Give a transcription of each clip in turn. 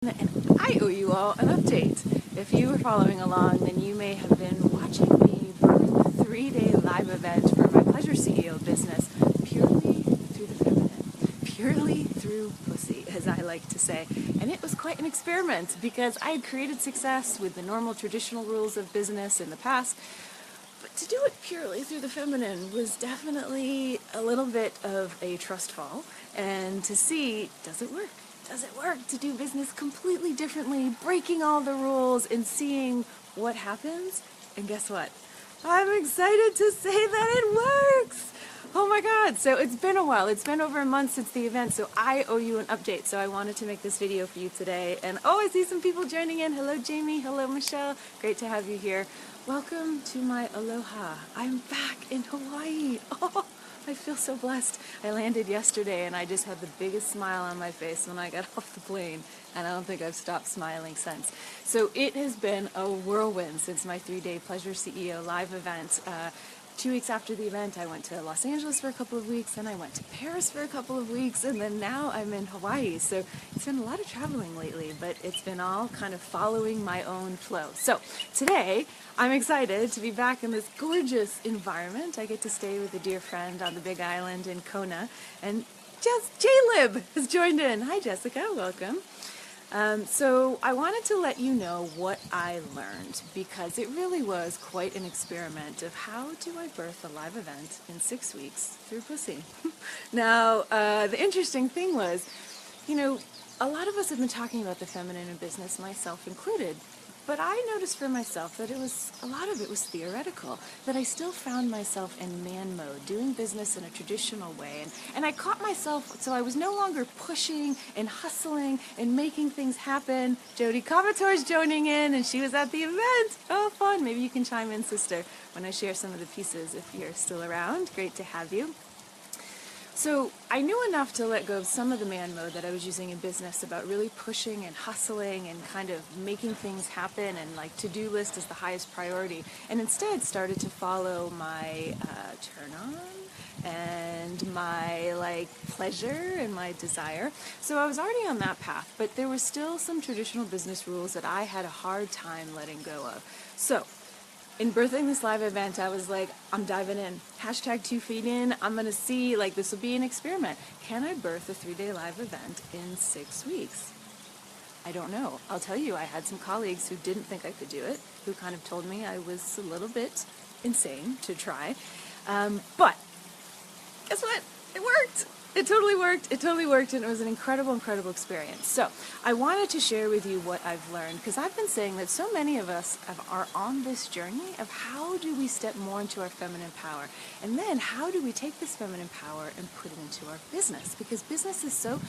And I owe you all an update. If you were following along, then you may have been watching me birth a 3-day live event for my PleasureCEO business purely through the feminine, purely through pussy, as I like to say. And it was quite an experiment because I had created success with the normal traditional rules of business in the past. But to do it purely through the feminine was definitely a little bit of a trust fall, and to see, does it work? Does it work to do business completely differently, breaking all the rules and seeing what happens? And guess what? I'm excited to say that it works! Oh my God, so it's been a while. It's been over a month since the event, so I owe you an update. So I wanted to make this video for you today. And oh, I see some people joining in. Hello, Jamie. Hello, Michelle. Great to have you here. Welcome to my aloha. I'm back in Hawaii. Oh, I feel so blessed. I landed yesterday and I just had the biggest smile on my face when I got off the plane, and I don't think I've stopped smiling since. So it has been a whirlwind since my 3-day PleasureCEO live event. 2 weeks after the event, I went to Los Angeles for a couple of weeks, then I went to Paris for a couple of weeks, and then now I'm in Hawaii. So it's been a lot of traveling lately, but it's been all kind of following my own flow. So today, I'm excited to be back in this gorgeous environment. I get to stay with a dear friend on the Big Island in Kona, and J-Lib has joined in. Hi, Jessica. Welcome. So I wanted to let you know what I learned, because it really was quite an experiment of how do I birth a live event in 6 weeks through pussy. Now, the interesting thing was, a lot of us have been talking about the feminine in business, myself included. But I noticed for myself that a lot of it was theoretical, that I still found myself in man mode, doing business in a traditional way. And I caught myself, so I was no longer pushing and hustling and making things happen. Jody Covator's joining in, and she was at the event. Oh, fun. Maybe you can chime in, sister, when I share some of the pieces if you're still around. Great to have you. So I knew enough to let go of some of the man mode that I was using in business about really pushing and hustling and kind of making things happen, and like to-do list is the highest priority, and instead started to follow my turn on and my pleasure and my desire. So I was already on that path, but there were still some traditional business rules that I had a hard time letting go of. So in birthing this live event, I was like, I'm diving in. Hashtag 2 feet in. I'm going to see, this will be an experiment. Can I birth a 3-day live event in 6 weeks? I don't know. I'll tell you, I had some colleagues who didn't think I could do it, who kind of told me I was a little bit insane to try. But guess what? It worked. It totally worked. It totally worked, and it was an incredible, incredible experience. So I wanted to share with you what I've learned, because I've been saying that so many of us are on this journey of how do we step more into our feminine power, and then how do we take this feminine power and put it into our business, because business is so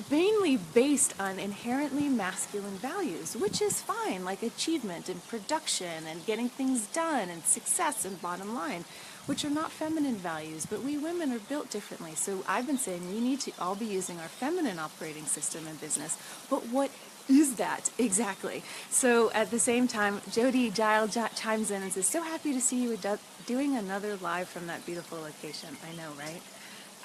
mainly based on inherently masculine values, which is fine, like achievement and production and getting things done and success and bottom line, which are not feminine values, but we women are built differently. So I've been saying we need to all be using our feminine operating system in business, but what is that exactly? So at the same time, Jody Giles chimes in and says, so happy to see you doing another live from that beautiful location. I know, right?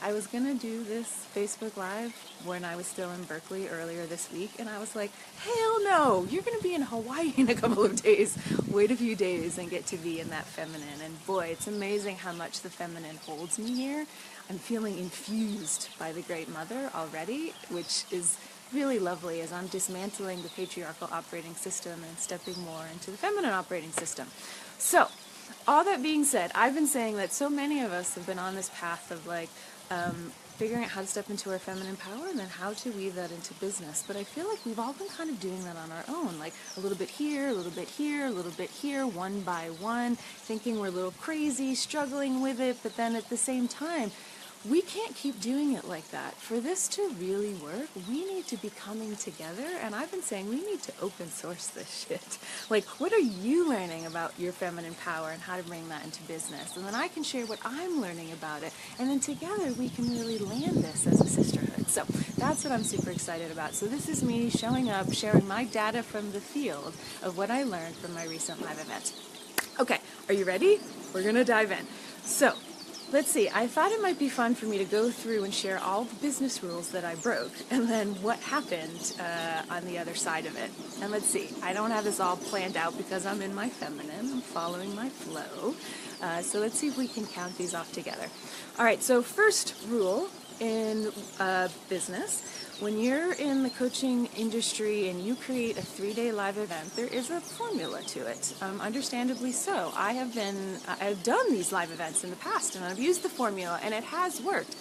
I was going to do this Facebook Live when I was still in Berkeley earlier this week, and I was like, hell no, you're going to be in Hawaii in a couple of days. Wait a few days and get to be in that feminine. And boy, it's amazing how much the feminine holds me here. I'm feeling infused by the Great Mother already, which is really lovely as I'm dismantling the patriarchal operating system and stepping more into the feminine operating system. So, all that being said, I've been saying that so many of us have been on this path of figuring out how to step into our feminine power and then how to weave that into business. But I feel like we've all been kind of doing that on our own, like a little bit here, a little bit here, a little bit here, one by one, thinking we're a little crazy, struggling with it, but then at the same time, we can't keep doing it like that. For this to really work, we need to be coming together, and I've been saying we need to open source this shit. Like, what are you learning about your feminine power and how to bring that into business? And then I can share what I'm learning about it, and then together we can really land this as a sisterhood. So that's what I'm super excited about. So this is me showing up, sharing my data from the field of what I learned from my recent live event. Okay, are you ready? We're gonna dive in. So, Let's see, I thought it might be fun for me to go through and share all the business rules that I broke and then what happened on the other side of it. And let's see, I don't have this all planned out because I'm in my feminine, I'm following my flow. So let's see if we can count these off together. All right, so first rule in business, when you're in the coaching industry and you create a 3-day live event, there is a formula to it, understandably so. I've done these live events in the past and I've used the formula and it has worked,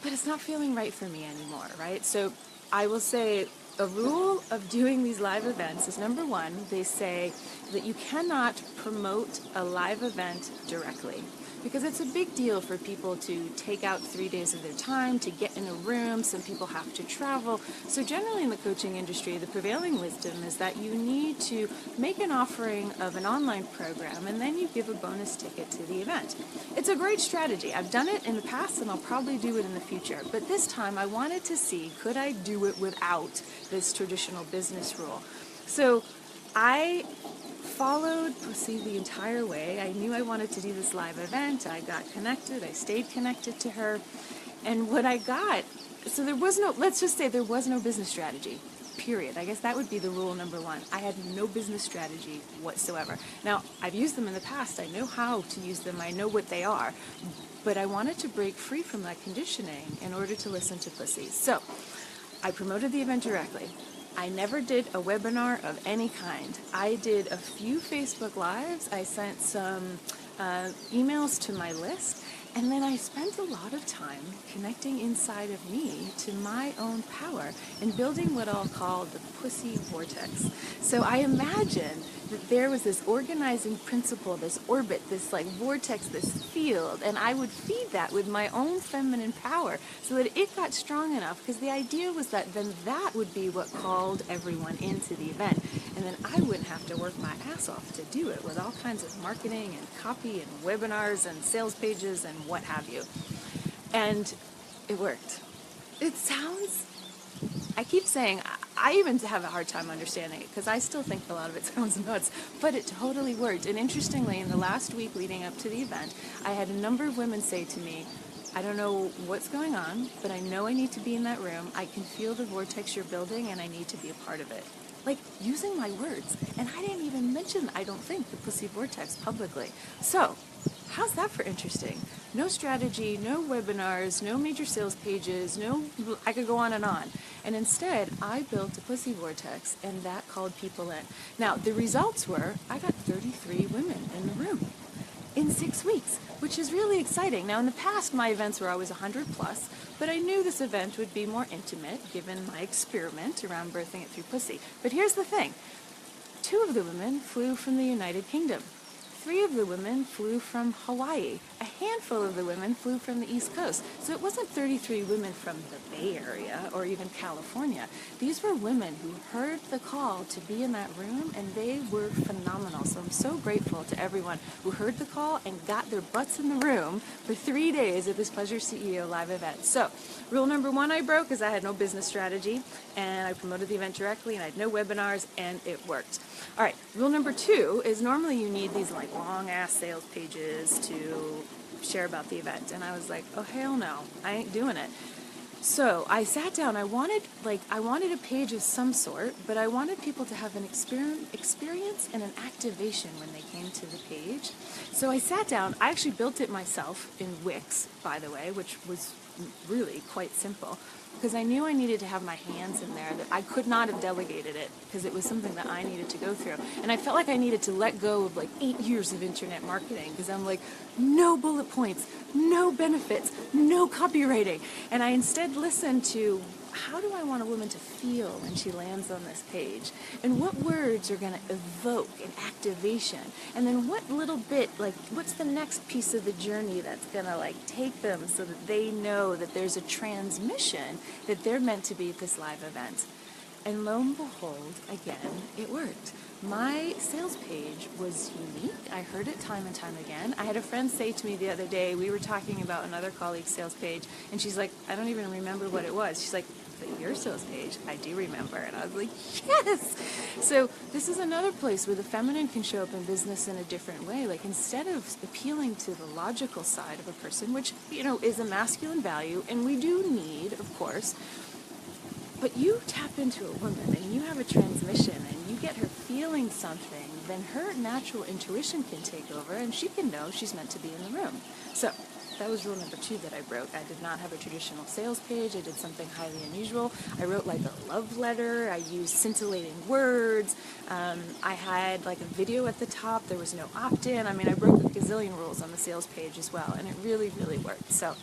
but it's not feeling right for me anymore, right? So I will say a rule of doing these live events is, number one, they say that you cannot promote a live event directly, because it's a big deal for people to take out 3 days of their time to get in a room. Some people have to travel. So generally in the coaching industry, the prevailing wisdom is that you need to make an offering of an online program and then you give a bonus ticket to the event. It's a great strategy. I've done it in the past and I'll probably do it in the future. But this time I wanted to see, could I do it without this traditional business rule? So I followed Pussy the entire way. I knew I wanted to do this live event. I got connected. I stayed connected to her. And what I got, so there was no, let's just say there was no business strategy, period. I guess that would be the rule number one. I had no business strategy whatsoever. Now, I've used them in the past. I know how to use them. I know what they are. But I wanted to break free from that conditioning in order to listen to Pussy. So I promoted the event directly. I never did a webinar of any kind. I did a few Facebook Lives. I sent some emails to my list. And then I spent a lot of time connecting inside of me to my own power and building what I'll call the Pussy Vortex. So I imagine that there was this organizing principle, this orbit, this like vortex, this field, and I would feed that with my own feminine power so that it got strong enough, because the idea was that then that would be what called everyone into the event. And then I wouldn't have to work my ass off to do it with all kinds of marketing and copy and webinars and sales pages and what have you. And it worked. It sounds, I keep saying, I even have a hard time understanding it because I still think a lot of it sounds nuts, but it totally worked. And interestingly, in the last week leading up to the event, I had a number of women say to me, I don't know what's going on, but I know I need to be in that room. I can feel the vortex you're building and I need to be a part of it. Like, using my words. And I didn't even mention, I don't think, the Pussy Vortex publicly. So, how's that for interesting? No strategy, no webinars, no major sales pages, I could go on. And instead, I built a Pussy Vortex, and that called people in. Now, the results were, I got 33 women in the room in 6 weeks, which is really exciting. Now, in the past, my events were always 100 plus, but I knew this event would be more intimate, given my experiment around birthing it through Pussy. But here's the thing. 2 of the women flew from the United Kingdom. 3 of the women flew from Hawaii. A handful of the women flew from the East Coast. So it wasn't 33 women from the Bay Area or even California. These were women who heard the call to be in that room, and they were phenomenal. So I'm so grateful to everyone who heard the call and got their butts in the room for 3 days at this PleasureCEO live event. So rule number 1 I broke is I had no business strategy, and I promoted the event directly, and I had no webinars, and it worked. All right, rule number 2 is normally you need these like long-ass sales pages to share about the event. And I was like, oh, hell no, I ain't doing it. So I sat down. I wanted a page of some sort, but I wanted people to have an experience and an activation when they came to the page. So I sat down. I actually built it myself in Wix, by the way, which was really quite simple, because I knew I needed to have my hands in there, that I could not have delegated it because it was something that I needed to go through. And I felt like I needed to let go of like 8 years of internet marketing, because I'm like, no bullet points, no benefits, no copywriting. And I instead listened to, how do I want a woman to feel when she lands on this page? And what words are going to evoke an activation? And then what little bit, like, what's the next piece of the journey that's going to, like, take them so that they know that there's a transmission that they're meant to be at this live event? And lo and behold, again, it worked. My sales page was unique. I heard it time and time again. I had a friend say to me the other day, we were talking about another colleague's sales page, and she's like, I don't even remember what it was. She's like, but your sales page, I do remember. And I was like, yes! So this is another place where the feminine can show up in business in a different way. Like, instead of appealing to the logical side of a person, which, is a masculine value, and we do need, of course, but you tap into a woman and you have a transmission and you get her feeling something, then her natural intuition can take over and she can know she's meant to be in the room. So that was rule number 2 that I broke. I did not have a traditional sales page. I did something highly unusual. I wrote like a love letter. I used scintillating words. I had like a video at the top. There was no opt-in. I mean, I broke a gazillion rules on the sales page as well, and it really, really worked. So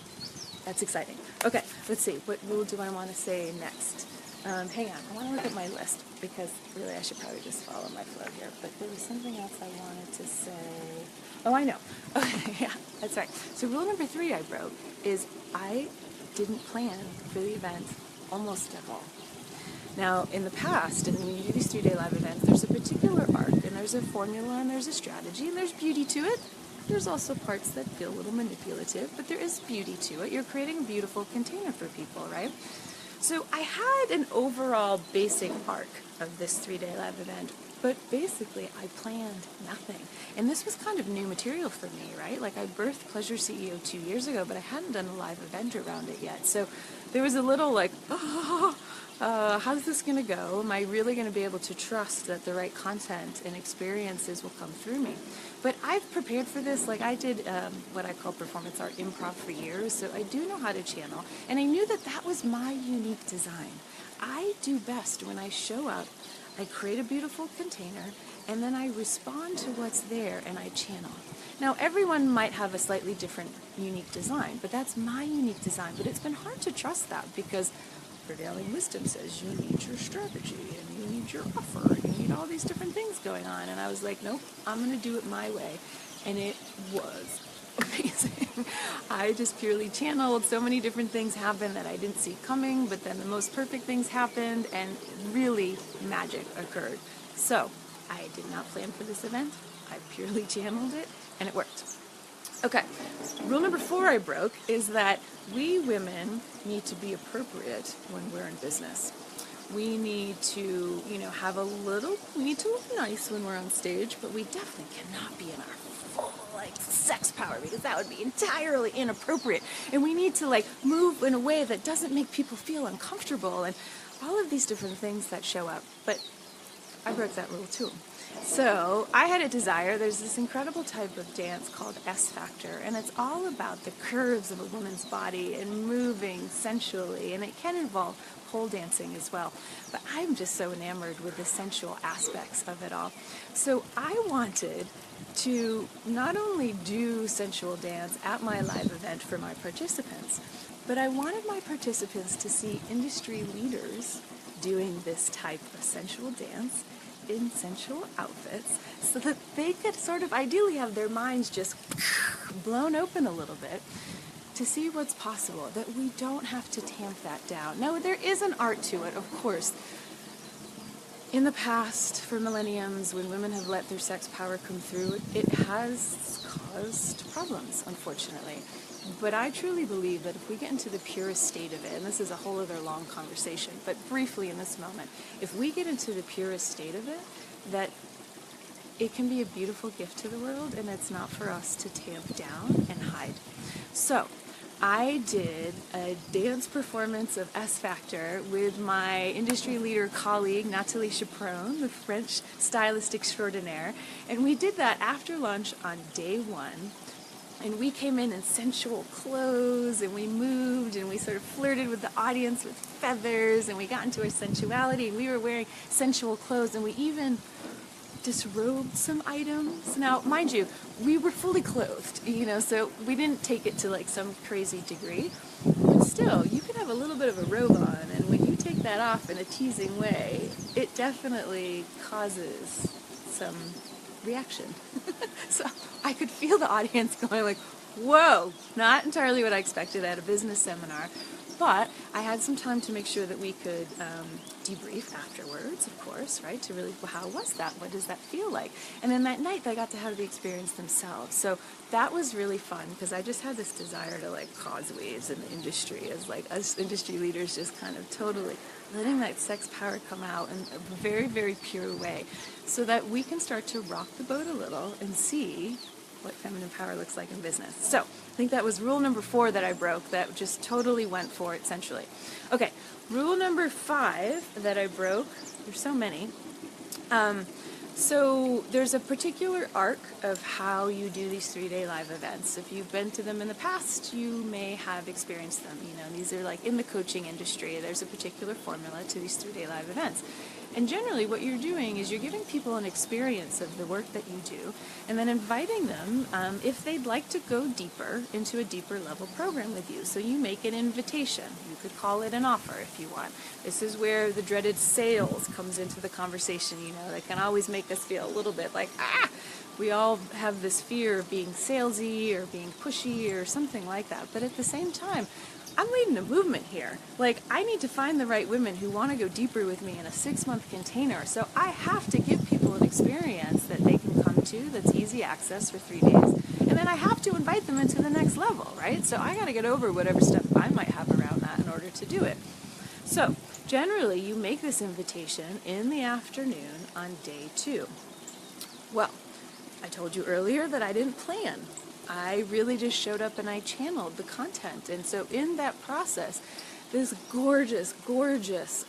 that's exciting. Okay, let's see. What rule do I want to say next? Hang on. I want to look at my list because really I should probably just follow my flow here. But there was something else I wanted to say. Oh, I know. Okay, yeah, that's right. So rule number 3 I broke is I didn't plan for the event almost at all. Now, in the past, and when you do these 3-day live events, there's a particular arc, and there's a formula, and there's a strategy, and there's beauty to it. There's also parts that feel a little manipulative, but there is beauty to it. You're creating a beautiful container for people, right? So I had an overall basic arc of this 3-day live event, but basically I planned nothing. And this was kind of new material for me, right? Like, I birthed PleasureCEO 2 years ago, but I hadn't done a live event around it yet. So there was a little like, how's this going to go? Am I really going to be able to trust that the right content and experiences will come through me? But I've prepared for this. Like, I did what I call performance art improv for years, so I do know how to channel. And I knew that that was my unique design. I do best when I show up, I create a beautiful container, and then I respond to what's there and I channel. Now, everyone might have a slightly different unique design, but that's my unique design. But it's been hard to trust that because prevailing wisdom says you need your strategy and you need your offer and you need all these different things going on. And I was like, nope, I'm going to do it my way. And it was amazing. I just purely channeled. So many different things happened that I didn't see coming, but then the most perfect things happened and really magic occurred. So I did not plan for this event. I purely channeled it and it worked. Okay, rule number 4 I broke is that we women need to be appropriate when we're in business. We need to, we need to look nice when we're on stage, but we definitely cannot be in our full, sex power because that would be entirely inappropriate. And we need to, move in a way that doesn't make people feel uncomfortable and all of these different things that show up. But I broke that rule too. So I had a desire. There's this incredible type of dance called S Factor, and it's all about the curves of a woman's body and moving sensually, and it can involve pole dancing as well. But I'm just so enamored with the sensual aspects of it all. So I wanted to not only do sensual dance at my live event for my participants, but I wanted my participants to see industry leaders doing this type of sensual dance in sensual outfits so that they could sort of ideally have their minds just blown open a little bit to see what's possible, that we don't have to tamp that down. Now, there is an art to it, of course. In the past, for millenniums, when women have let their sex power come through, it has caused problems, unfortunately. But I truly believe that if we get into the purest state of it, and this is a whole other long conversation, but briefly in this moment, if we get into the purest state of it, that it can be a beautiful gift to the world, and it's not for us to tamp down and hide. So I did a dance performance of S Factor with my industry leader colleague, Nathalie Chaperon, the French stylist extraordinaire, and we did that after lunch on day 1. And we came in sensual clothes, and we moved, and we sort of flirted with the audience with feathers, and we got into our sensuality, and we were wearing sensual clothes, and we even disrobed some items. Now, mind you, we were fully clothed, so we didn't take it to some crazy degree. But still, you can have a little bit of a robe on, and when you take that off in a teasing way, it definitely causes some reaction. So I could feel the audience going whoa, not entirely what I expected at a business seminar, But I had some time to make sure that we could debrief afterwards, of course, right? To really, how was that? What does that feel like? And then that night, they got to have the experience themselves. So that was really fun because I just had this desire to like cause waves in the industry as like us industry leaders just kind of totally letting that sex power come out in a very, very pure way so that we can start to rock the boat a little and see what feminine power looks like in business. So I think that was rule number 4 that I broke that just totally went for it centrally. Okay, rule number 5 that I broke, there's so many. So there's a particular arc of how you do these 3-day live events. If you've been to them in the past, you may have experienced them. You know, these are like in the coaching industry, there's a particular formula to these 3-day live events. And generally what you're doing is you're giving people an experience of the work that you do and then inviting them if they'd like to go deeper into a deeper level program with you. So you make an invitation. You could call it an offer if you want. This is where the dreaded sales comes into the conversation. You know, that can always make us feel a little bit like, we all have this fear of being salesy or being pushy or something like that. But at the same time, I'm leading a movement here. Like, I need to find the right women who want to go deeper with me in a 6-month container. So I have to give people an experience that they can come to that's easy access for 3 days. And then I have to invite them into the next level, right? So I got to get over whatever stuff I might have around that in order to do it. So generally, you make this invitation in the afternoon on day 2. Well, I told you earlier that I didn't plan. I really just showed up and I channeled the content. And so in that process, this gorgeous, gorgeous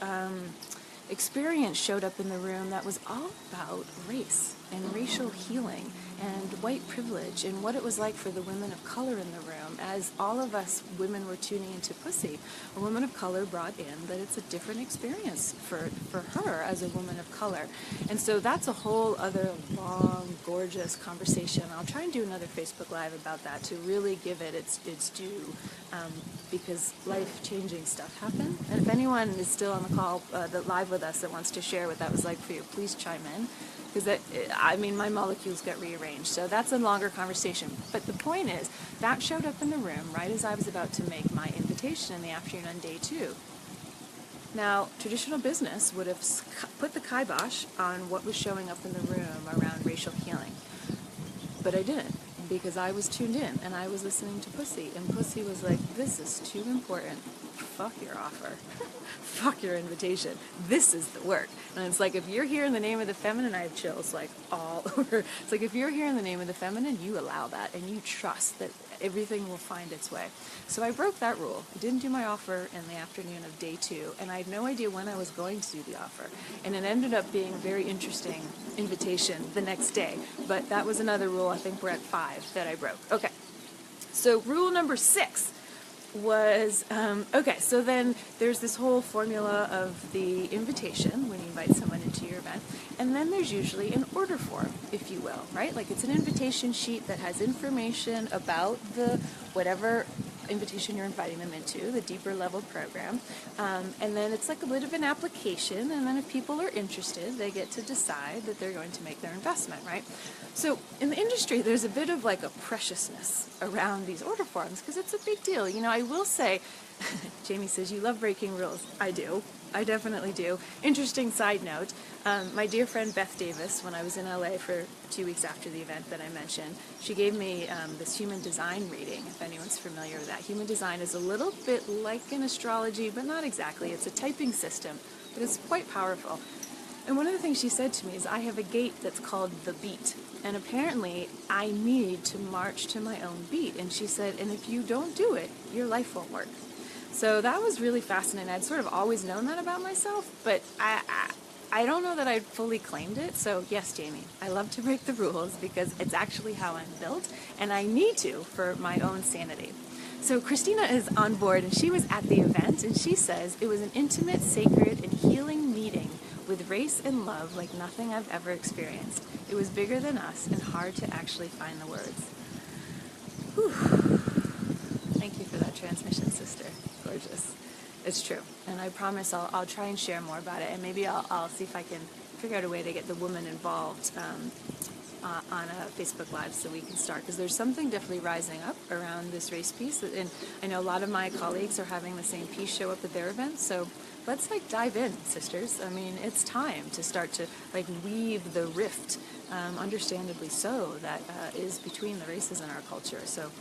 experience showed up in the room that was all about race and racial healing and white privilege and what it was like for the women of color in the room. As all of us women were tuning into Pussy, a woman of color brought in that it's a different experience for her as a woman of color. And so that's a whole other long, gorgeous conversation. I'll try and do another Facebook Live about that to really give it its due, because life-changing stuff happened. And if anyone is still on the call, the live with us that wants to share what that was like for you, please chime in. Because my molecules got rearranged. So that's a longer conversation. But the point is, that showed up in the room right as I was about to make my invitation in the afternoon on day 2. Now, traditional business would have put the kibosh on what was showing up in the room around racial healing. But I didn't, because I was tuned in and I was listening to Pussy. And Pussy was like, this is too important. Fuck your offer. Fuck your invitation. This is the work. And it's like, if you're here in the name of the feminine, I have chills like all over. It's like, if you're here in the name of the feminine, you allow that and you trust that everything will find its way. So I broke that rule. I didn't do my offer in the afternoon of day 2, and I had no idea when I was going to do the offer. And it ended up being a very interesting invitation the next day. But that was another rule. I think we're at 5 that I broke. Okay. So rule number 6 was, so then there's this whole formula of the invitation when you invite someone into your event, and then there's usually an order form, if you will, right? Like, it's an invitation sheet that has information about the whatever invitation you're inviting them into, the deeper level program, and then it's like a bit of an application, and then if people are interested, they get to decide that they're going to make their investment, right? So in the industry, there's a bit of like a preciousness around these order forms because it's a big deal. You know, I will say, Jamie says, you love breaking rules. I do. I definitely do. Interesting side note, my dear friend Beth Davis, when I was in LA for 2 weeks after the event that I mentioned, she gave me this human design reading, if anyone's familiar with that. Human design is a little bit like an astrology, but not exactly. It's a typing system, but it's quite powerful. And one of the things she said to me is, I have a gait that's called the beat. And apparently, I need to march to my own beat. And she said, and if you don't do it, your life won't work. So that was really fascinating. I'd sort of always known that about myself, but I don't know that I'd fully claimed it. So yes, Jamie, I love to break the rules because it's actually how I'm built, and I need to for my own sanity. So Christina is on board, and she was at the event, and she says it was an intimate, sacred, and healing meeting with race and love like nothing I've ever experienced. It was bigger than us and hard to actually find the words. Whew. Thank you for that transmission, sister. Gorgeous. It's true. And I promise I'll try and share more about it, and maybe I'll see if I can figure out a way to get the woman involved on a Facebook Live so we can start, because there's something definitely rising up around this race piece, and I know a lot of my colleagues are having the same piece show up at their events, so let's like dive in, sisters. I mean, it's time to start to like weave the rift, understandably so, that is between the races in our culture. So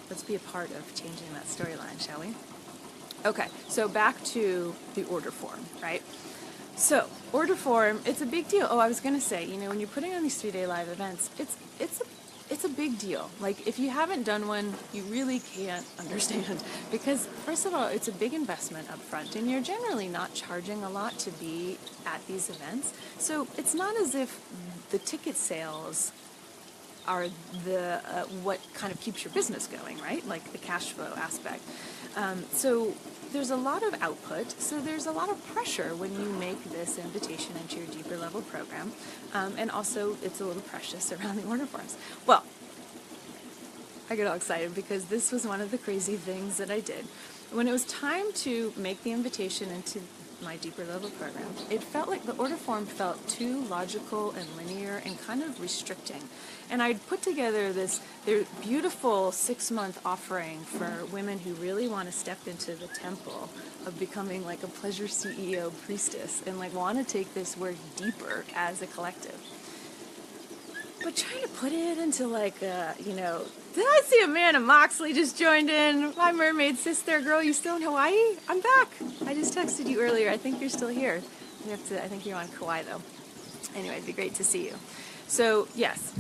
let's be a part of changing that storyline, shall we? Okay, so back to the order form, right? So, order form, it's a big deal. Oh, I was going to say, when you're putting on these 3-day live events, it's a big deal. Like, if you haven't done one, you really can't understand. Because, first of all, it's a big investment up front, and you're generally not charging a lot to be at these events. So, it's not as if the ticket sales are the what kind of keeps your business going, right? Like the cash flow aspect. So there's a lot of output, so there's a lot of pressure when you make this invitation into your deeper level program, and also it's a little precious around the order forms. Well, I get all excited because this was one of the crazy things that I did. When it was time to make the invitation into my deeper level program, it felt like the order form felt too logical and linear and kind of restricting. And I'd put together their beautiful 6-month offering for women who really want to step into the temple of becoming like a pleasure CEO priestess and like want to take this work deeper as a collective. But trying to put it into like, did I see Amanda Moxley just joined in? My mermaid sister, girl, you still in Hawaii? I'm back. I just texted you earlier. I think you're still here. I think you're on Kauai though. Anyway, it'd be great to see you. So, yes.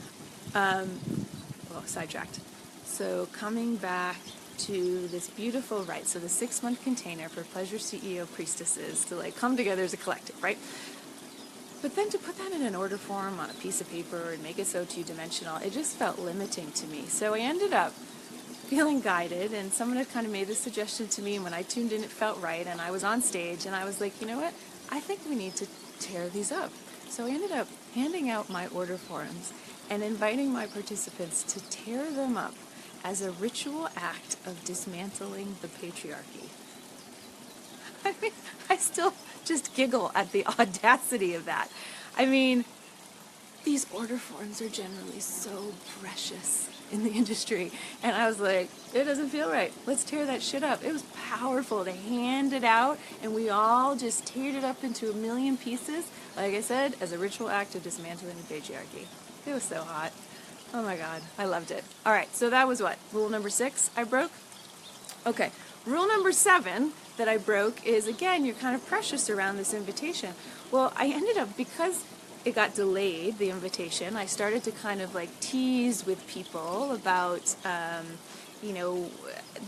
Sidetracked. So, coming back to this beautiful, right? So, the 6-month container for pleasure CEO priestesses to like come together as a collective, right? But then to put that in an order form on a piece of paper and make it so two-dimensional, it just felt limiting to me. So I ended up feeling guided, and someone had kind of made this suggestion to me, and when I tuned in, it felt right, and I was on stage, and I was like, you know what? I think we need to tear these up. So I ended up handing out my order forms and inviting my participants to tear them up as a ritual act of dismantling the patriarchy. I mean, I still just giggle at the audacity of that. I mean, these order forms are generally so precious in the industry. And I was like, it doesn't feel right. Let's tear that shit up. It was powerful to hand it out, and we all just teared it up into a million pieces, like I said, as a ritual act of dismantling the patriarchy. It was so hot. Oh my God, I loved it. All right, so that was what? Rule number 6 I broke? Okay, rule number 7 that I broke is, again, you're kind of precious around this invitation. Well, I ended up, because it got delayed, the invitation, I started to kind of like tease with people about,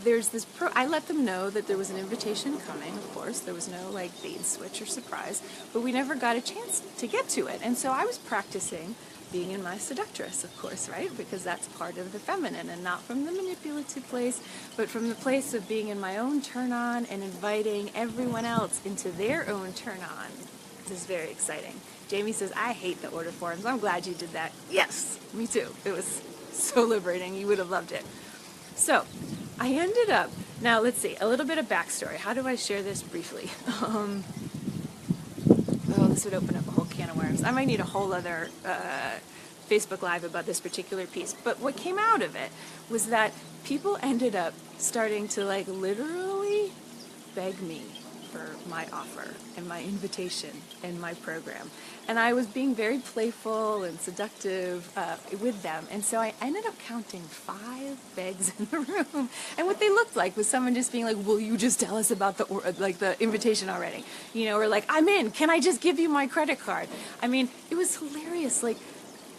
there's this, I let them know that there was an invitation coming, of course. There was no like bait and switch or surprise, but we never got a chance to get to it. And so I was practicing being in my seductress, of course, right? Because that's part of the feminine, and not from the manipulative place, but from the place of being in my own turn on and inviting everyone else into their own turn on. This is very exciting. Jamie says, I hate the order forms. I'm glad you did that. Yes, me too. It was so liberating. You would have loved it. So I ended up, now let's see, a little bit of backstory. How do I share this briefly? This would open up a whole can of worms. I might need a whole other Facebook Live about this particular piece. But what came out of it was that people ended up starting to like literally beg me for my offer and my invitation and my program. And I was being very playful and seductive with them. And so I ended up counting 5 begs in the room. And what they looked like was someone just being like, will you just tell us about the invitation already? Or like, I'm in, can I just give you my credit card? I mean, it was hilarious. Like,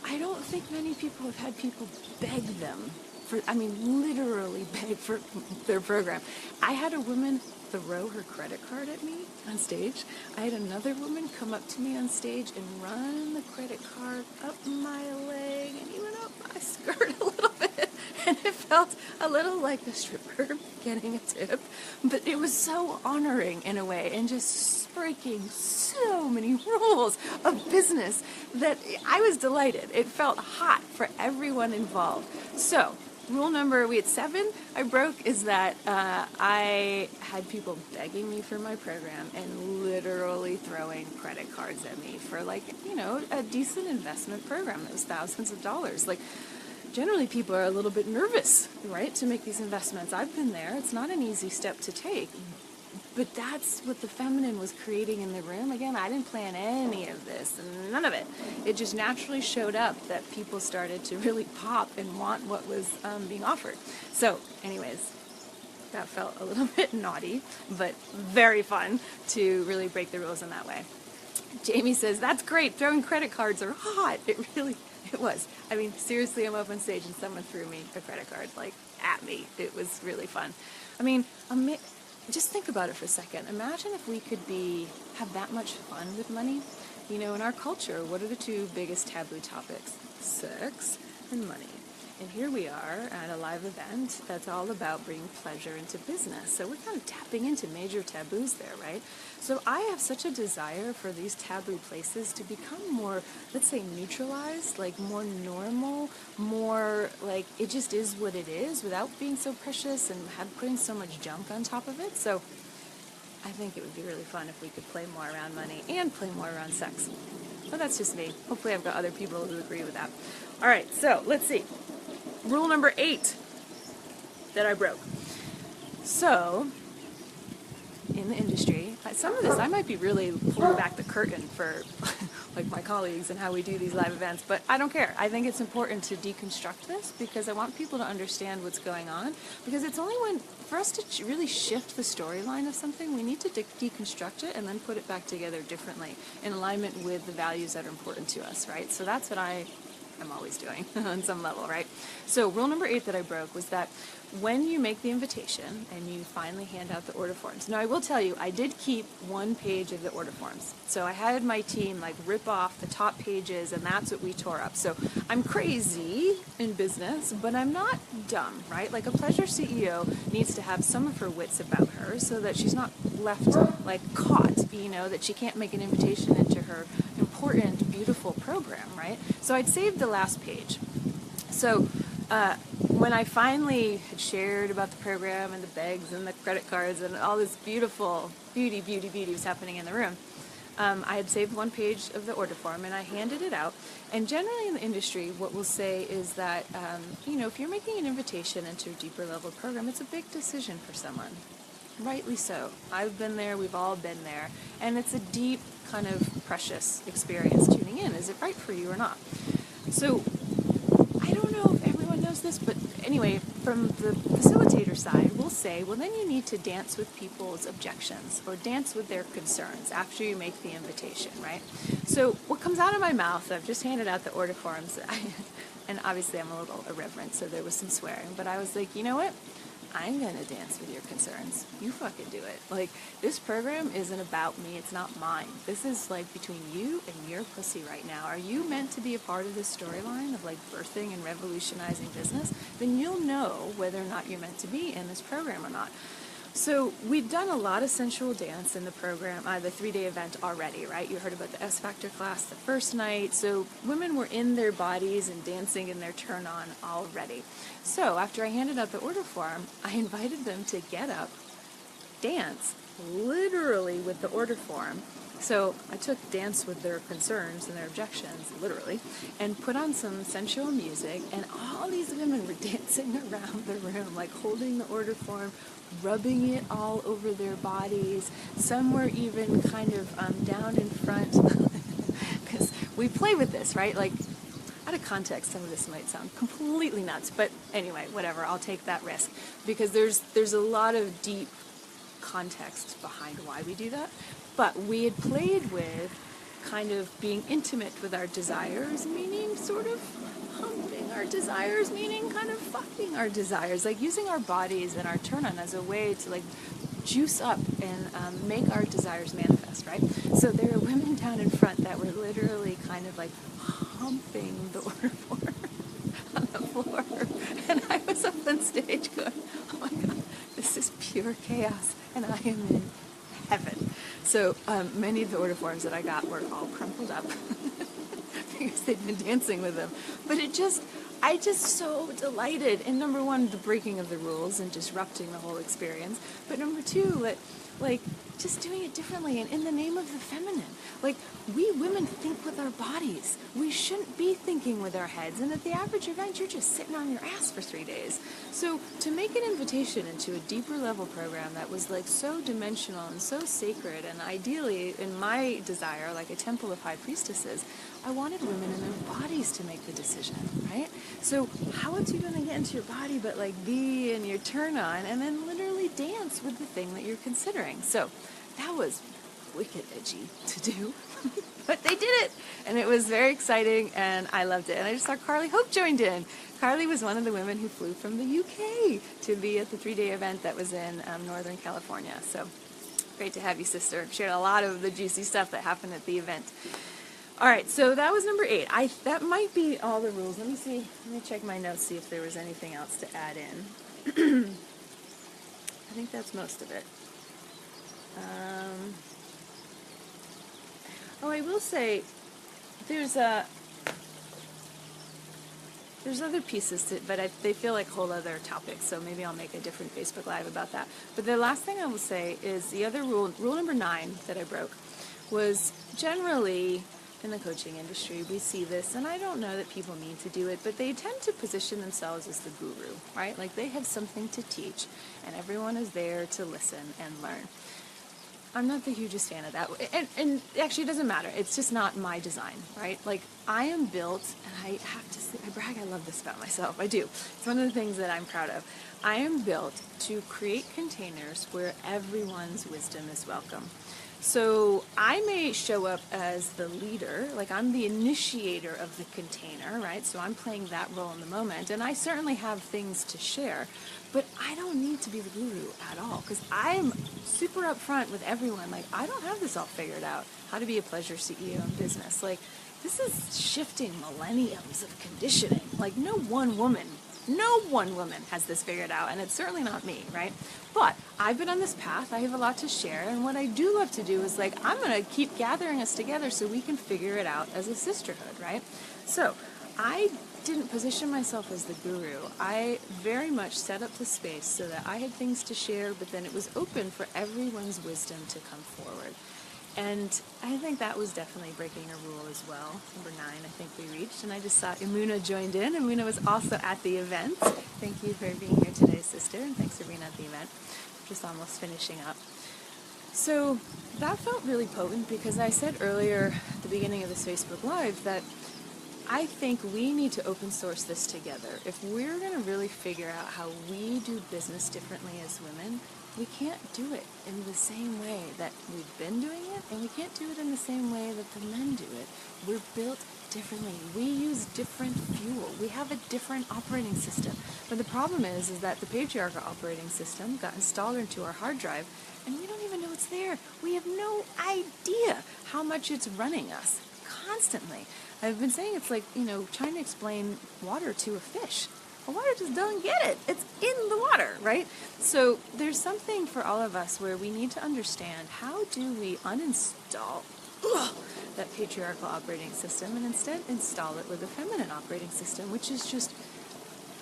I don't think many people have had people beg them literally beg for their program. I had a woman throw her credit card at me on stage. I had another woman come up to me on stage and run the credit card up my leg and even up my skirt a little bit. And it felt a little like a stripper getting a tip. But it was so honoring in a way, and just breaking so many rules of business that I was delighted. It felt hot for everyone involved. So we had 7 I broke is that I had people begging me for my program and literally throwing credit cards at me for like, a decent investment program that was thousands of dollars. Like, generally people are a little bit nervous, right, to make these investments. I've been there. It's not an easy step to take. But that's what the feminine was creating in the room. Again, I didn't plan any of this, none of it. It just naturally showed up that people started to really pop and want what was being offered. So, anyways, that felt a little bit naughty, but very fun to really break the rules in that way. Jamie says, that's great. Throwing credit cards are hot. It was. I mean, seriously, I'm up on stage and someone threw me a credit card, like, at me. It was really fun. I mean, just think about it for a second. Imagine if we could have that much fun with money. In our culture, what are the 2 biggest taboo topics? Sex and money. And here we are at a live event that's all about bringing pleasure into business. So we're kind of tapping into major taboos there, right? So I have such a desire for these taboo places to become more, let's say, neutralized, like more normal, more like it just is what it is without being so precious and putting so much junk on top of it. So I think it would be really fun if we could play more around money and play more around sex. But that's just me. Hopefully I've got other people who agree with that. All right, so let's see. Rule number 8 that I broke. So, in the industry, some of this I might be really pulling back the curtain for like my colleagues and how we do these live events, but I don't care. I think it's important to deconstruct this because I want people to understand what's going on, because it's only for us to really shift the storyline of something, we need to deconstruct it and then put it back together differently in alignment with the values that are important to us, right? So that's what I'm always doing on some level, right? So rule number 8 that I broke was that when you make the invitation and you finally hand out the order forms. Now I will tell you, I did keep 1 page of the order forms. So I had my team like rip off the top pages and that's what we tore up. So I'm crazy in business, but I'm not dumb, right? Like a pleasure CEO needs to have some of her wits about her so that she's not left like caught, that she can't make an invitation into her important, beautiful program, right? So I'd saved the last page. So when I finally had shared about the program and the bags and the credit cards and all this beautiful beauty was happening in the room, I had saved 1 page of the order form and I handed it out. And generally in the industry, what we'll say is that, if you're making an invitation into a deeper level program, it's a big decision for someone. Rightly so. I've been there, we've all been there. And it's a deep, kind of precious experience tuning in. Is it right for you or not? So, I don't know if everyone knows this, but anyway, from the facilitator side, we'll say, well, then you need to dance with people's objections or dance with their concerns after you make the invitation, right? So what comes out of my mouth, I've just handed out the order forms, and obviously I'm a little irreverent, so there was some swearing, but I was like, you know what? I'm going to dance with your concerns. You fucking do it. Like, this program isn't about me. It's not mine. This is, like, between you and your pussy right now. Are you meant to be a part of this storyline of, like, birthing and revolutionizing business? Then you'll know whether or not you're meant to be in this program or not. So we've done a lot of sensual dance in the program, the 3-day event already, right? You heard about the S Factor class the first night. So women were in their bodies and dancing in their turn on already. So after I handed out the order form, I invited them to get up, dance, literally with the order form. So I took dance with their concerns and their objections, literally, and put on some sensual music, and all these women were dancing around the room, like holding the order form, rubbing it all over their bodies. Some were even kind of down in front, because we play with this, right? Like, out of context, some of this might sound completely nuts, but anyway, whatever, I'll take that risk, because there's a lot of deep context behind why we do that. But we had played with kind of being intimate with our desires, meaning sort of humping our desires, meaning kind of fucking our desires, like using our bodies and our turn-on as a way to like juice up and make our desires manifest, right? So there are women down in front that were literally kind of like humping the order form on the floor. And I was up on stage going, oh my God, this is pure chaos and I am in heaven. So many of the order forms that I got were all crumpled up because they'd been dancing with him. But I just so delighted in, number one, the breaking of the rules and disrupting the whole experience. But number two, like just doing it differently and in the name of the feminine. Like, we women think with our bodies. We shouldn't be thinking with our heads. And at the average event, you're just sitting on your ass for 3 days. So to make an invitation into a deeper level program that was like so dimensional and so sacred, and ideally, in my desire, like a temple of high priestesses, I wanted women in their bodies to make the decision, right? So how else are you going to get into your body but like be in your turn on and then literally dance with the thing that you're considering? So that was wicked edgy to do, but they did it, and it was very exciting, and I loved it. And I just saw Carly Hope joined in. Carly was one of the women who flew from the UK to be at the 3-day event that was in Northern California. So great to have you, sister. Shared a lot of the juicy stuff that happened at the event. All right, so that was number 8. That might be all the rules. Let me see. Let me check my notes, see if there was anything else to add in. I think that's most of it. I will say there's other pieces to, but they feel like whole other topics, so maybe I'll make a different Facebook Live about that. But the last thing I will say is the other rule number 9 that I broke was, generally in the coaching industry, we see this, and I don't know that people mean to do it, but they tend to position themselves as the guru, right? Like they have something to teach, and everyone is there to listen and learn. I'm not the hugest fan of that. And actually, it doesn't matter. It's just not my design, right? Like, I am built, and I have to say, I brag, I love this about myself. I do. It's one of the things that I'm proud of. I am built to create containers where everyone's wisdom is welcome. So I may show up as the leader, like I'm the initiator of the container, right? So I'm playing that role in the moment, and I certainly have things to share, but I don't need to be the guru at all, because I'm super upfront with everyone. Like, I don't have this all figured out, how to be a pleasure CEO in business. Like, this is shifting millenniums of conditioning. Like, no one woman has this figured out, and it's certainly not me, right? But I've been on this path. I have a lot to share, and what I do love to do is, like, I'm going to keep gathering us together so we can figure it out as a sisterhood, right? So I didn't position myself as the guru. I very much set up the space so that I had things to share, but then it was open for everyone's wisdom to come forward. And I think that was definitely breaking a rule as well. Number 9, I think we reached. And I just saw Imuna joined in. Imuna was also at the event. Thank you for being here today, sister, and thanks for being at the event. Just almost finishing up. So that felt really potent, because I said earlier at the beginning of this Facebook Live that I think we need to open source this together. If we're going to really figure out how we do business differently as women, we can't do it in the same way that we've been doing it, and we can't do it in the same way that the men do it. We're built differently. We use different fuel. We have a different operating system. But the problem is that the patriarchal operating system got installed into our hard drive, and we don't even know it's there. We have no idea how much it's running us constantly. I've been saying it's like, trying to explain water to a fish. The water just doesn't get it. It's in the water, right? So there's something for all of us where we need to understand, how do we uninstall that patriarchal operating system and instead install it with a feminine operating system, which is just,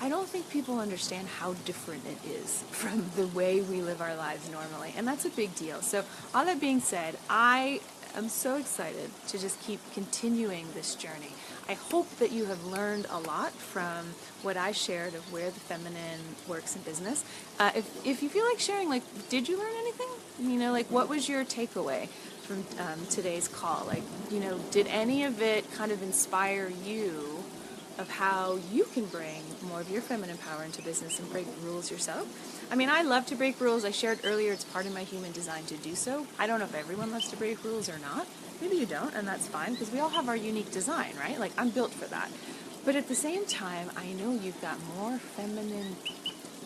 I don't think people understand how different it is from the way we live our lives normally. And that's a big deal. So all that being said, I'm so excited to just keep continuing this journey. I hope that you have learned a lot from what I shared of where the feminine works in business. If you feel like sharing, like, did you learn anything? What was your takeaway from today's call? Did any of it kind of inspire you of how you can bring more of your feminine power into business and break rules yourself? I mean, I love to break rules. I shared earlier it's part of my human design to do so. I don't know if everyone loves to break rules or not. Maybe you don't, and that's fine, because we all have our unique design, right? Like, I'm built for that. But at the same time, I know you've got more feminine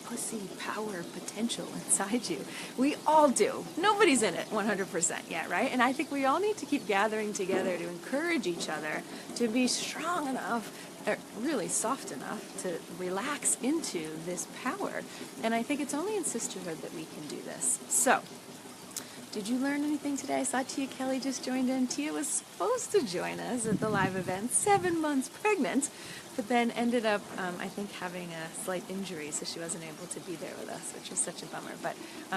pussy power potential inside you. We all do. Nobody's in it 100% yet, right? And I think we all need to keep gathering together to encourage each other to be strong enough, really soft enough to relax into this power. And I think it's only in sisterhood that we can do this. So Did you learn anything today? I saw Tia Kelly just joined in. Tia was supposed to join us at the live event, 7 months pregnant, but then ended up, I think, having a slight injury, so she wasn't able to be there with us, which was such a bummer. But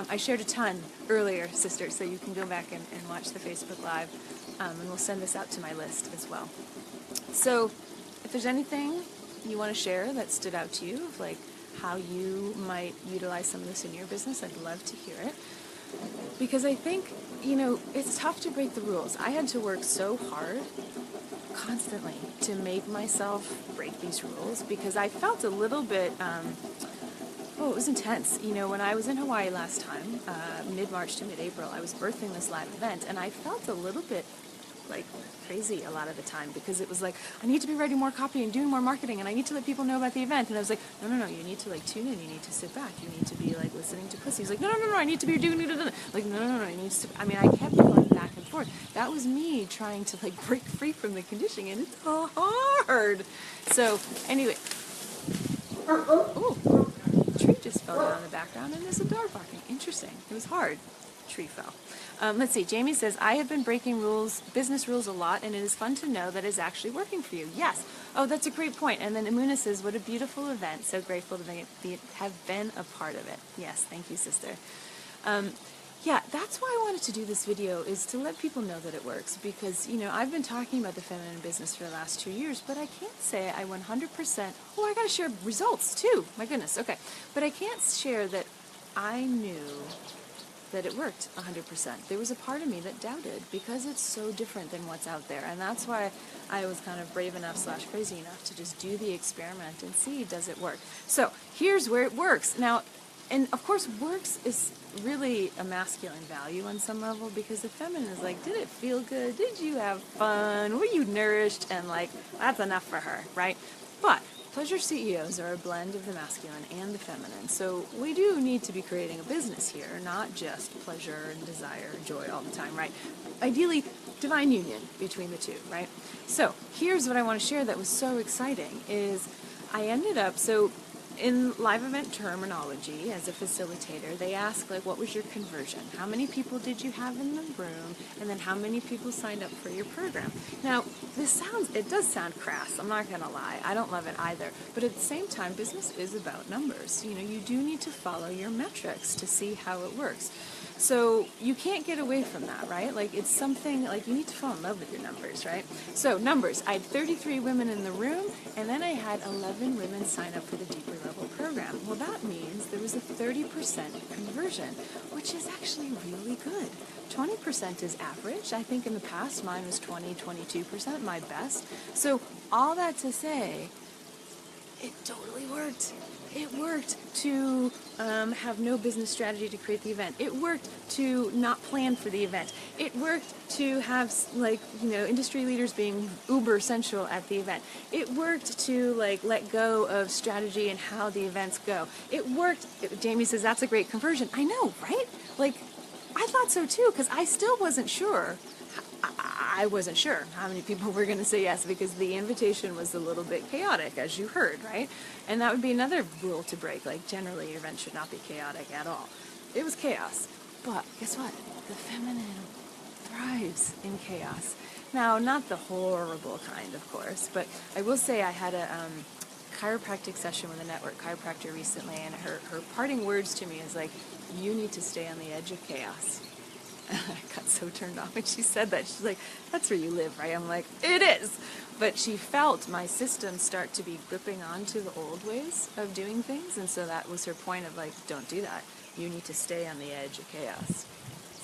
I shared a ton earlier, sister, so you can go back and watch the Facebook Live, and we'll send this out to my list as well. So if there's anything you want to share that stood out to you, of like how you might utilize some of this in your business, I'd love to hear it. Because I think, it's tough to break the rules. I had to work so hard constantly to make myself break these rules because I felt a little bit, it was intense. When I was in Hawaii last time, mid-March to mid-April, I was birthing this live event, and I felt a little bit like crazy a lot of the time because it was like, I need to be writing more copy and doing more marketing, and I need to let people know about the event. And I was like, no, you need to like tune in, you need to sit back, you need to be like listening to Pussy. He's like, no, I need to be doing like, no, you need to. I mean, I kept going back and forth. That was me trying to like break free from the conditioning, and it's hard. So anyway, a tree just fell down in the background, and there's a dog barking. Interesting. It was hard. Tree fell. Let's see. Jamie says, I have been breaking business rules a lot, and it is fun to know that it's actually working for you. Yes. Oh, that's a great point. And then Amuna says, what a beautiful event. So grateful to have been a part of it. Yes. Thank you, sister. Yeah, that's why I wanted to do this video, is to let people know that it works. Because, I've been talking about the feminine business for the last 2 years, but I can't say I 100%, I got to share results too. My goodness. Okay. But I can't share that I knew that it worked 100%. There was a part of me that doubted because it's so different than what's out there. And that's why I was kind of brave enough / crazy enough to just do the experiment and see, does it work? So here's where it works. Now, and of course, works is really a masculine value on some level, because the feminine is like, did it feel good? Did you have fun? Were you nourished? And like, that's enough for her, right? But Pleasure CEOs are a blend of the masculine and the feminine, so we do need to be creating a business here, not just pleasure and desire and joy all the time, right? Ideally, divine union between the two, right? So here's what I want to share that was so exciting is I ended up, so in live event terminology, as a facilitator, they ask, like, what was your conversion? How many people did you have in the room? And then how many people signed up for your program? Now, it does sound crass. I'm not going to lie. I don't love it either. But at the same time, business is about numbers. You do need to follow your metrics to see how it works. So you can't get away from that, right? Like, it's something, like, you need to fall in love with your numbers, right? So numbers, I had 33 women in the room, and then I had 11 women sign up for the deeper level program. Well, that means there was a 30% conversion, which is actually really good. 20% is average. I think in the past, mine was 22%, my best. So all that to say, it totally worked. It worked to have no business strategy to create the event. It worked to not plan for the event. It worked to have, industry leaders being uber sensual at the event. It worked to, let go of strategy and how the events go. It worked. Jamie says, that's a great conversion. I know, right? I thought so too, because I still wasn't sure. I wasn't sure how many people were going to say yes, because the invitation was a little bit chaotic, as you heard, right? And that would be another rule to break. Generally, your event should not be chaotic at all. It was chaos. But guess what? The feminine thrives in chaos. Now, not the horrible kind, of course, but I will say I had a chiropractic session with a network chiropractor recently, and her parting words to me is you need to stay on the edge of chaos. I got so turned off when she said that. She's like, that's where you live, right? I'm like, it is. But she felt my system start to be gripping onto the old ways of doing things. And so that was her point of don't do that. You need to stay on the edge of chaos.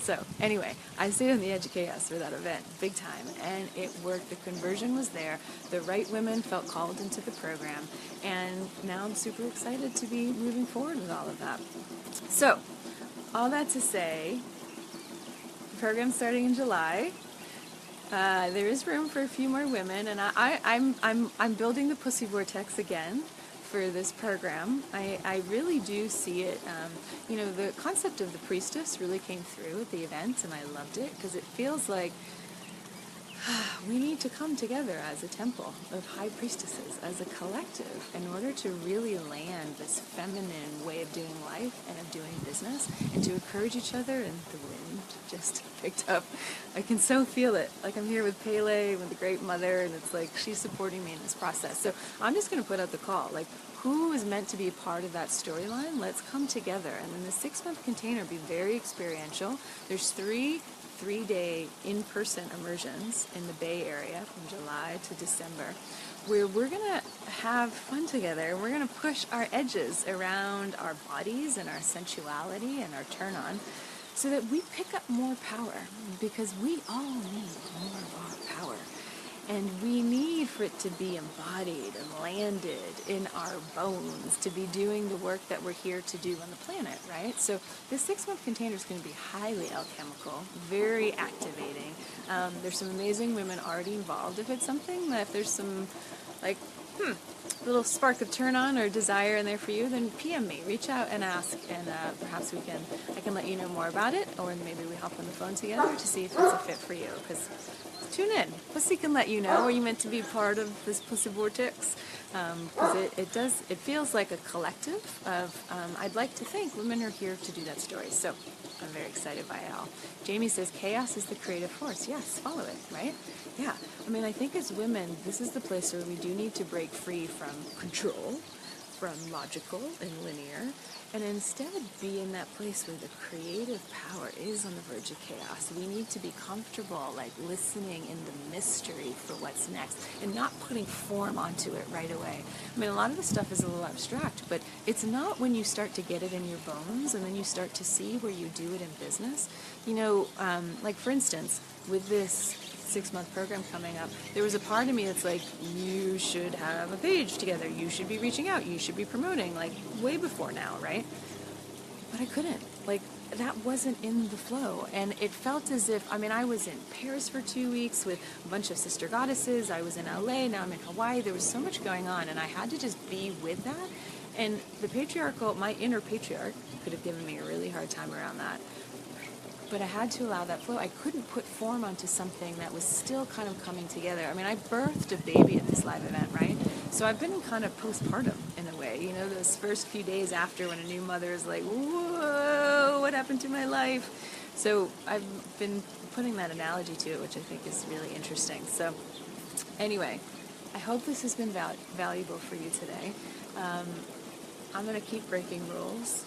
So anyway, I stayed on the edge of chaos for that event, big time. And it worked. The conversion was there. The right women felt called into the program. And now I'm super excited to be moving forward with all of that. So all that to say, program starting in July. There is room for a few more women, and I'm building the Pussy Vortex again for this program. I really do see it. The concept of the priestess really came through at the event, and I loved it because it feels like we need to come together as a temple of high priestesses, as a collective, in order to really land this feminine way of doing life and of doing business, and to encourage each other. And the wind just picked up. I can so feel it. Like I'm here with Pele, with the Great Mother, and it's like she's supporting me in this process. So I'm just going to put out the call. Like, who is meant to be part of that storyline? Let's come together. And then the 6-month container will be very experiential. There's three-day in-person immersions in the Bay Area from July to December, where we're going to have fun together. We're going to push our edges around our bodies and our sensuality and our turn-on so that we pick up more power, because we all need more of our power. And we need for it to be embodied and landed in our bones, to be doing the work that we're here to do on the planet, right? So this 6-month container is going to be highly alchemical, very activating. There's some amazing women already involved. If it's something that, if there's some, like, little spark of turn on or desire in there for you, then PM me, reach out and ask, and perhaps I can let you know more about it, or maybe we hop on the phone together to see if it's a fit for you, because tune in. Pussy can let you know. Are you meant to be part of this Pussy Vortex? Because it feels like a collective of, I'd like to think women are here to do that story. So I'm very excited by it all. Jamie says, chaos is the creative force. Yes, follow it, right? Yeah. I mean, I think as women, this is the place where we do need to break free from control, from logical and linear, and instead be in that place where the creative power is on the verge of chaos. We need to be comfortable, like, listening in the mystery for what's next and not putting form onto it right away. I mean, a lot of the stuff is a little abstract, but it's not when you start to get it in your bones and then you start to see where you do it in business. You know, like, for instance, with this 6-month program coming up, there was a part of me that's like, you should have a page together, you should be reaching out, you should be promoting, like, way before now, right? But I couldn't. Like, that wasn't in the flow, and it felt as if, I mean, I was in Paris for 2 weeks with a bunch of sister goddesses, I was in LA, now I'm in Hawaii, there was so much going on, and I had to just be with that, and the patriarchal, my inner patriarch could have given me a really hard time around that. But I had to allow that flow. I couldn't put form onto something that was still kind of coming together. I mean, I birthed a baby at this live event, right? So I've been kind of postpartum in a way. You know, those first few days after, when a new mother is like, whoa, what happened to my life? So I've been putting that analogy to it, which I think is really interesting. So anyway, I hope this has been valuable for you today. I'm going to keep breaking rules.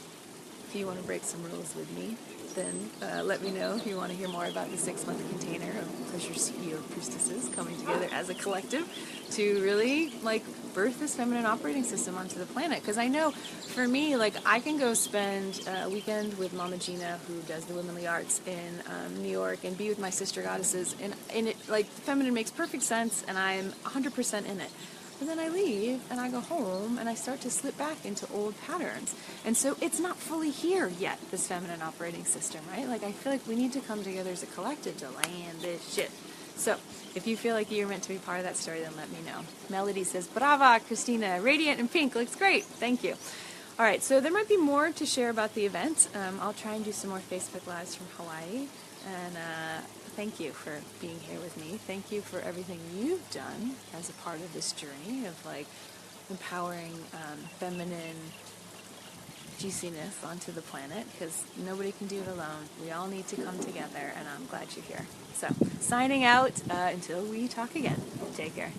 If you want to break some rules with me, then let me know if you want to hear more about the 6-month container of PleasureCEO priestesses coming together as a collective to really, like, birth this feminine operating system onto the planet. Because I know, for me, like, I can go spend a weekend with Mama Gina, who does the womanly arts in New York, and be with my sister goddesses, and it, like, feminine makes perfect sense, and I'm 100% in it. But then I leave, and I go home, and I start to slip back into old patterns. And so it's not fully here yet, this feminine operating system, right? Like, I feel like we need to come together as a collective to land this shit. So if you feel like you're meant to be part of that story, then let me know. Melody says, Brava, Christina, radiant and pink, looks great. Thank you. All right, so there might be more to share about the event. I'll try and do some more Facebook Lives from Hawaii. And thank you for being here with me. Thank you for everything you've done as a part of this journey of, like, empowering feminine juiciness onto the planet, because nobody can do it alone. We all need to come together, and I'm glad you're here. So, signing out until we talk again. Take care.